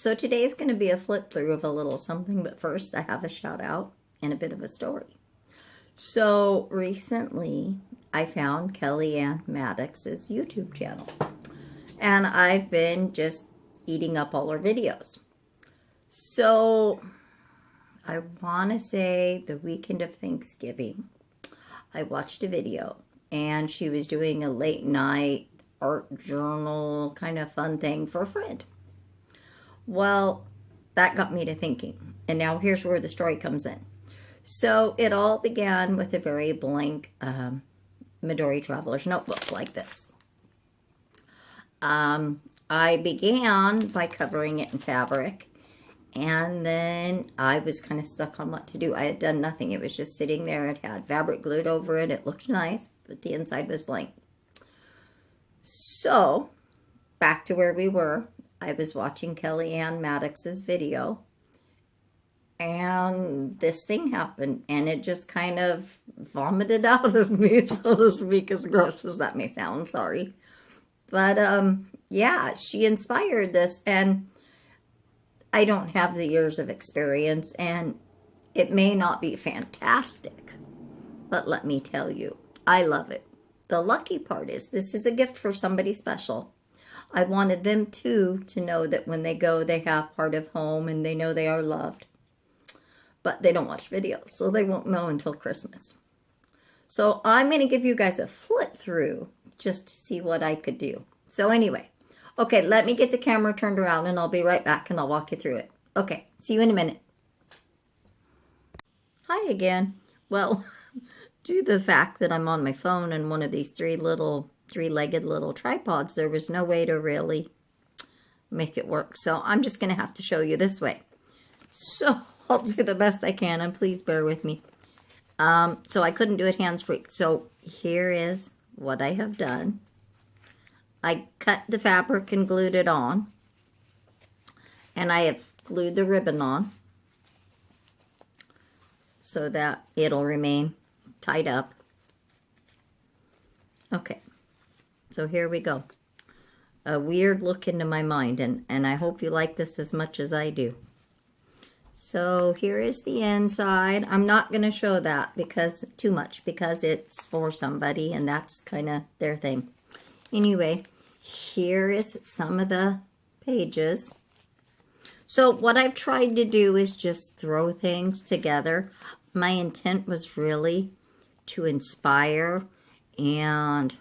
So today is going to be a flip through of a little something, but first I have a shout out and a bit of a story. So recently I found Kellyanne Maddox's YouTube channel, and I've been just eating up all her videos. So I want to say the weekend of Thanksgiving, I watched a video and she was doing a late night art journal kind of fun thing for a friend. Well, that got me to thinking, and now here's where the story comes in. So it all began with a very blank Midori Traveler's Notebook like this. I began by covering it in fabric, and then I was kind of stuck on what to do. I had done nothing. It was just sitting there. It had fabric glued over it. It looked nice, but the inside was blank. So, back to where we were. I was watching Kellyanne Maddox's video, and this thing happened, and it just kind of vomited out of me, so to speak, as gross as that may sound, sorry. But, yeah, she inspired this, and I don't have the years of experience, and it may not be fantastic, but let me tell you, I love it. The lucky part is this is a gift for somebody special. I wanted them too to know that when they go, they have part of home and they know they are loved. But they don't watch videos, so they won't know until Christmas. So I'm going to give you guys a flip through just to see what I could do. So anyway, okay, let me get the camera turned around and I'll be right back and I'll walk you through it. Okay, see you in a minute. Hi again. Well, due to the fact that I'm on my phone and one of these three-legged little tripods, there was no way to really make it work. So I'm just going to have to show you this way. So I'll do the best I can, and please bear with me. So I couldn't do it hands-free. So here is what I have done. I cut the fabric and glued it on. And I have glued the ribbon on so that it'll remain tied up. Okay. So here we go. A weird look into my mind, and I hope you like this as much as I do. So here is the inside. I'm not going to show that because too much, because it's for somebody and that's kind of their thing. Anyway, here is some of the pages. So what I've tried to do is just throw things together. My intent was really to inspire and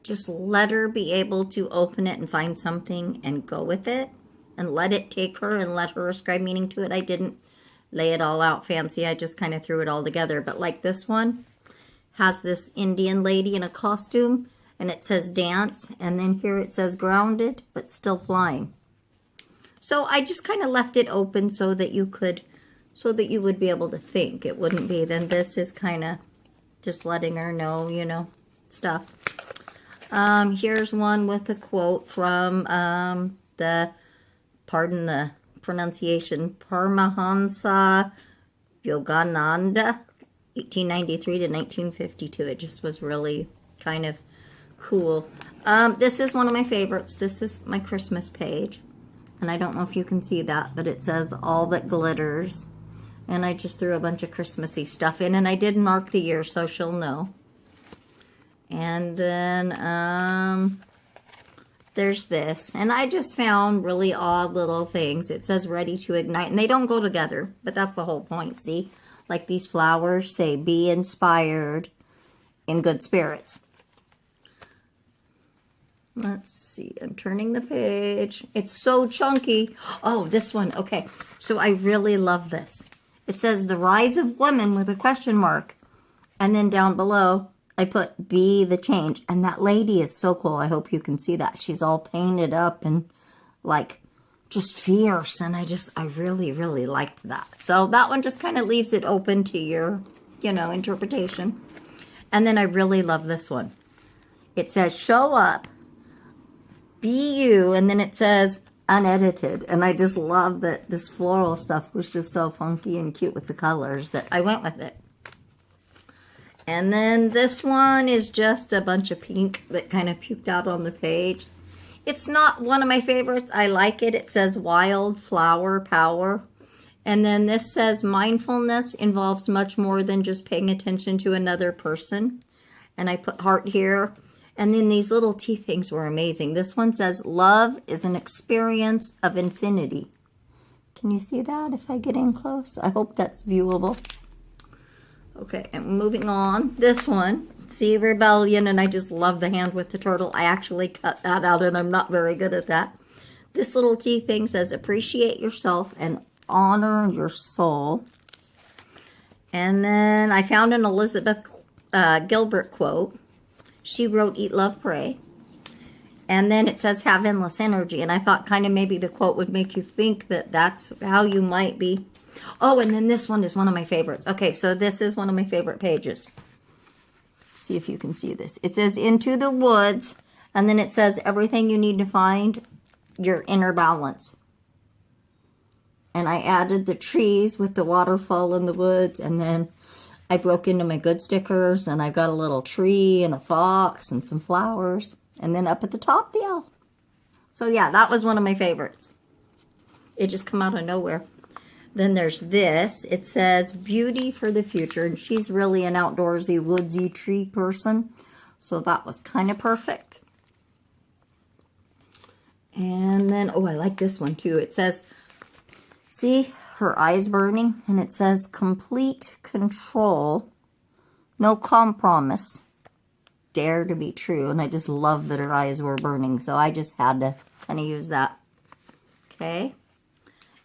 just let her be able to open it and find something and go with it and let it take her and let her ascribe meaning to it. I didn't lay it all out fancy. I just kind of threw it all together. But like this one has this Indian lady in a costume and it says dance, and then here it says grounded but still flying. So I just kind of left it open so that you would be able to think. It wouldn't be, then this is kind of just letting her know, you know, stuff. Here's one with a quote from pardon the pronunciation, Paramahansa Yogananda, 1893 to 1952. It just was really kind of cool. This is one of my favorites. This is my Christmas page. And I don't know if you can see that, but it says all that glitters. And I just threw a bunch of Christmassy stuff in, and I did mark the year so she'll know. And then there's this. And I just found really odd little things. It says ready to ignite. And they don't go together, but that's the whole point, see? Like these flowers say be inspired in good spirits. Let's see. I'm turning the page. It's so chunky. Oh, this one. Okay. So I really love this. It says the rise of women with a question mark. And then down below, I put be the change. And that lady is so cool. I hope you can see that. She's all painted up and like just fierce. And I really, really liked that. So that one just kind of leaves it open to your, you know, interpretation. And then I really love this one. It says show up, be you, and then it says unedited. And I just love that this floral stuff was just so funky and cute with the colors that I went with it. And then this one is just a bunch of pink that kind of puked out on the page. It's not one of my favorites. I like it. It says wildflower power. And then this says mindfulness involves much more than just paying attention to another person. And I put heart here. And then these little tea things were amazing. This one says love is an experience of infinity. Can you see that if I get in close? I hope that's viewable. Okay, and moving on. This one, see rebellion, and I just love the hand with the turtle. I actually cut that out, and I'm not very good at that. This little tea thing says appreciate yourself and honor your soul. And then I found an Elizabeth Gilbert quote. She wrote, eat, love, pray. And then it says have endless energy. And I thought kind of maybe the quote would make you think that that's how you might be. Oh, and then this one is one of my favorites. Okay, so this is one of my favorite pages. Let's see if you can see this. It says into the woods. And then it says everything you need to find your inner balance. And I added the trees with the waterfall in the woods. And then I broke into my good stickers. And I've got a little tree and a fox and some flowers. And then up at the top, the owl. So yeah, that was one of my favorites. It just come out of nowhere. Then there's this. It says beauty for the future. And she's really an outdoorsy, woodsy tree person. So that was kind of perfect. And then, oh, I like this one too. It says, see her eyes burning? And it says complete control, no compromise. Dare to be true. And I just love that her eyes were burning, so I just had to kind of use that. Okay,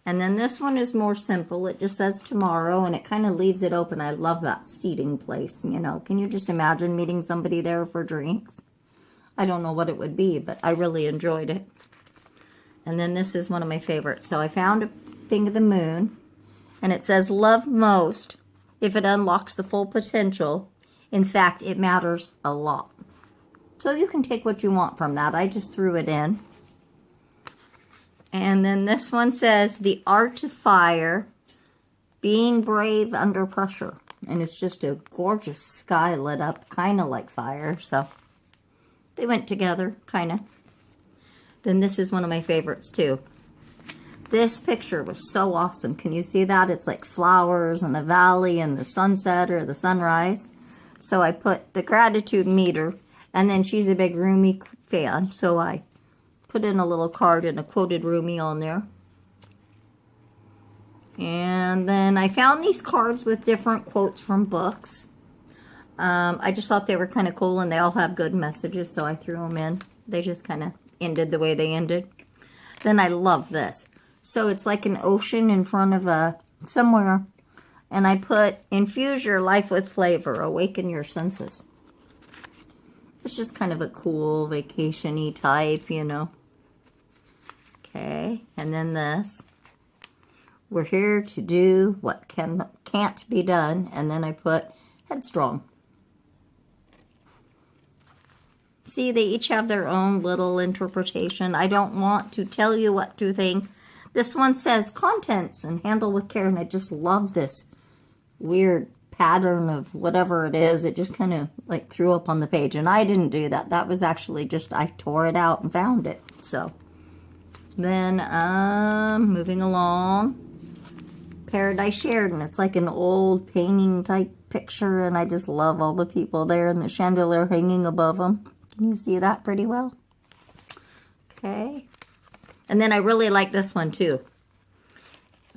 and then this one is more simple. It just says tomorrow, and it kind of leaves it open. I love that seating place, you know. Can you just imagine meeting somebody there for drinks? I don't know what it would be, but I really enjoyed it. And then this is one of my favorites. So I found a thing of the moon, and it says love most if it unlocks the full potential. In fact, it matters a lot. So you can take what you want from that. I just threw it in. And then this one says, the art to fire, being brave under pressure. And it's just a gorgeous sky lit up, kind of like fire. So they went together, kind of. Then this is one of my favorites too. This picture was so awesome. Can you see that? It's like flowers and a valley and the sunset or the sunrise. So I put the gratitude meter, and then she's a big Rumi fan, so I put in a little card and a quoted Rumi on there. And then I found these cards with different quotes from books. I just thought they were kind of cool, and they all have good messages, so I threw them in. They just kind of ended the way they ended. Then I love this. So it's like an ocean in front of somewhere. And I put, infuse your life with flavor, awaken your senses. It's just kind of a cool vacation-y type, you know. Okay, and then this. We're here to do what can't be done. And then I put headstrong. See, they each have their own little interpretation. I don't want to tell you what to think. This one says contents and handle with care. And I just love this weird pattern of whatever it is. It just kind of like threw up on the page, and I didn't do that. That was actually just, I tore it out and found it. So then moving along, Paradise Shared, and it's like an old painting type picture, and I just love all the people there and the chandelier hanging above them. Can you see that pretty well? Okay, and then I really like this one too.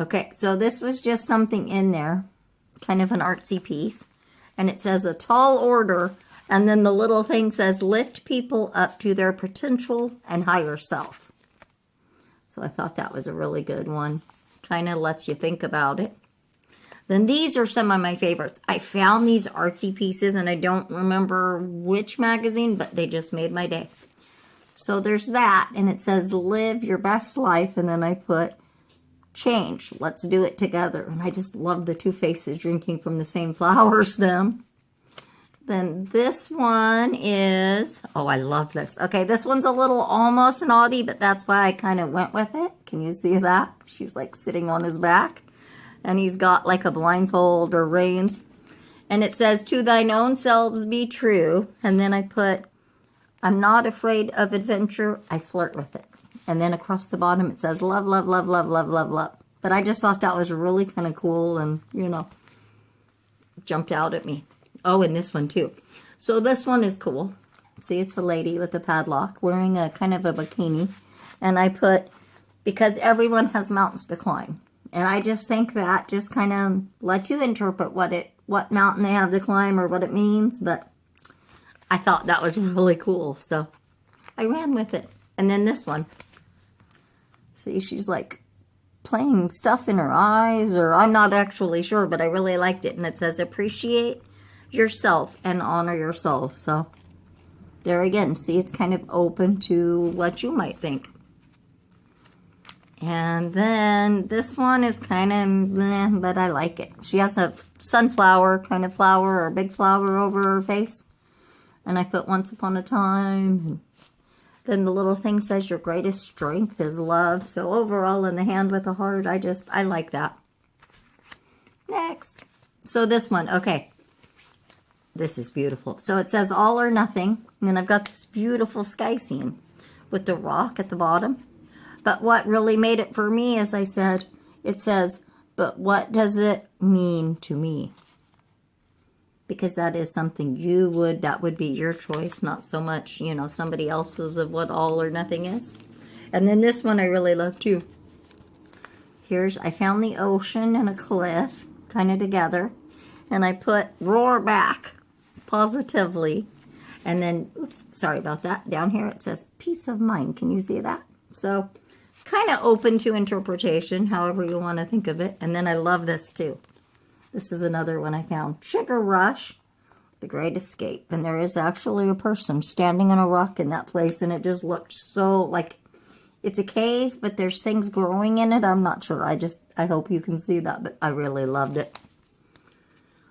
Okay, so this was just something in there, kind of an artsy piece, and it says a tall order, and then the little thing says lift people up to their potential and higher self. So I thought that was a really good one. Kind of lets you think about it. Then these are some of my favorites. I found these artsy pieces, and I don't remember which magazine, but they just made my day. So there's that, and it says live your best life, and then I put change, let's do it together. And I just love the two faces drinking from the same flower stem. Then this one is, oh, I love this. Okay, this one's a little almost naughty, but that's why I kind of went with it. Can you see that? She's like sitting on his back, and he's got like a blindfold or reins. And it says, to thine own selves be true. And then I put, I'm not afraid of adventure. I flirt with it. And then across the bottom it says love, love, love, love, love, love, love. But I just thought that was really kind of cool and, you know, jumped out at me. Oh, and this one too. So this one is cool. See, it's a lady with a padlock wearing a kind of a bikini. And I put, because everyone has mountains to climb. And I just think that just kind of let you interpret what mountain they have to climb or what it means. But I thought that was really cool. So I ran with it. And then this one. See, she's like playing stuff in her eyes, or I'm not actually sure, but I really liked it. And it says, appreciate yourself and honor your soul. So there again, see, it's kind of open to what you might think. And then this one is kind of bleh, but I like it. She has a sunflower kind of flower or a big flower over her face. And I put once upon a time. And then the little thing says your greatest strength is love. So overall in the hand with a heart, I like that. Next. So this one, okay. This is beautiful. So it says all or nothing. And then I've got this beautiful sky scene with the rock at the bottom. But what really made it for me, as I said, it says, but what does it mean to me? Because that is something that would be your choice, not so much, you know, somebody else's of what all or nothing is. And then this one I really love too. I found the ocean and a cliff kind of together. And I put roar back positively. And then, oops, sorry about that. Down here it says peace of mind. Can you see that? So kind of open to interpretation, however you want to think of it. And then I love this too. This is another one I found. Sugar Rush, The Great Escape. And there is actually a person standing on a rock in that place. And it just looked so like it's a cave, but there's things growing in it. I'm not sure. I hope you can see that, but I really loved it.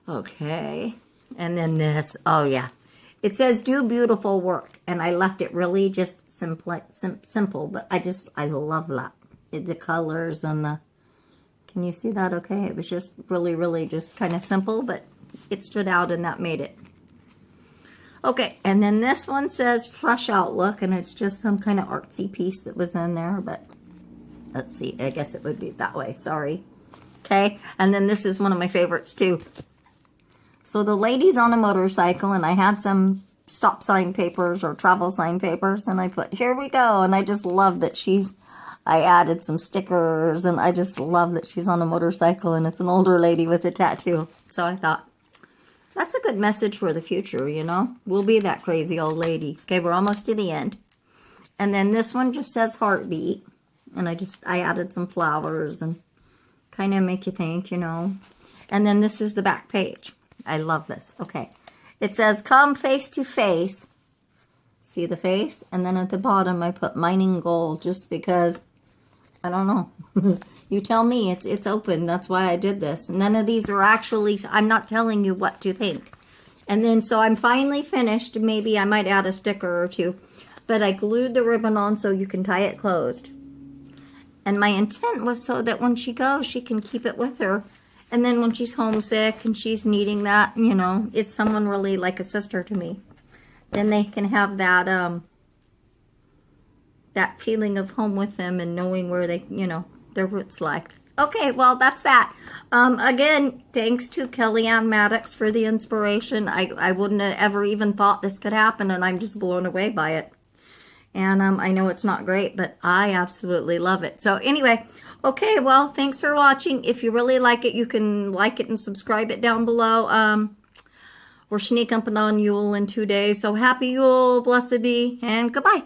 Okay. And then this. Oh, yeah. It says do beautiful work. And I left it really just simple. But I love that. The colors and the... Can you see that okay? It was just really, really just kind of simple, but it stood out and that made it. Okay, and then this one says Fresh Outlook, and it's just some kind of artsy piece that was in there, but let's see. I guess it would be that way. Sorry. Okay, and then this is one of my favorites too. So the lady's on a motorcycle, and I had some stop sign papers or travel sign papers, and I put, here we go, and I just love that I added some stickers, and I just love that she's on a motorcycle, and it's an older lady with a tattoo. So I thought, that's a good message for the future, you know? We'll be that crazy old lady. Okay, we're almost to the end. And then this one just says heartbeat, and I added some flowers and kind of make you think, you know? And then this is the back page. I love this. Okay. It says, come face to face. See the face? And then at the bottom, I put mining gold just because... I don't know. You tell me. It's open. That's why I did this. None of these are actually... I'm not telling you what to think. And then, so I'm finally finished. Maybe I might add a sticker or two. But I glued the ribbon on so you can tie it closed. And my intent was so that when she goes, she can keep it with her. And then when she's homesick and she's needing that, you know, it's someone really like a sister to me. Then they can have that... that feeling of home with them and knowing where they, you know, their roots lie. Okay, well, that's that. Again, thanks to Kellyanne Maddox for the inspiration. I wouldn't have ever even thought this could happen, and I'm just blown away by it. And I know it's not great, but I absolutely love it. So anyway, okay, well, thanks for watching. If you really like it, you can like it and subscribe it down below. We're sneaking up on Yule in 2 days. So happy Yule, blessed be, and goodbye.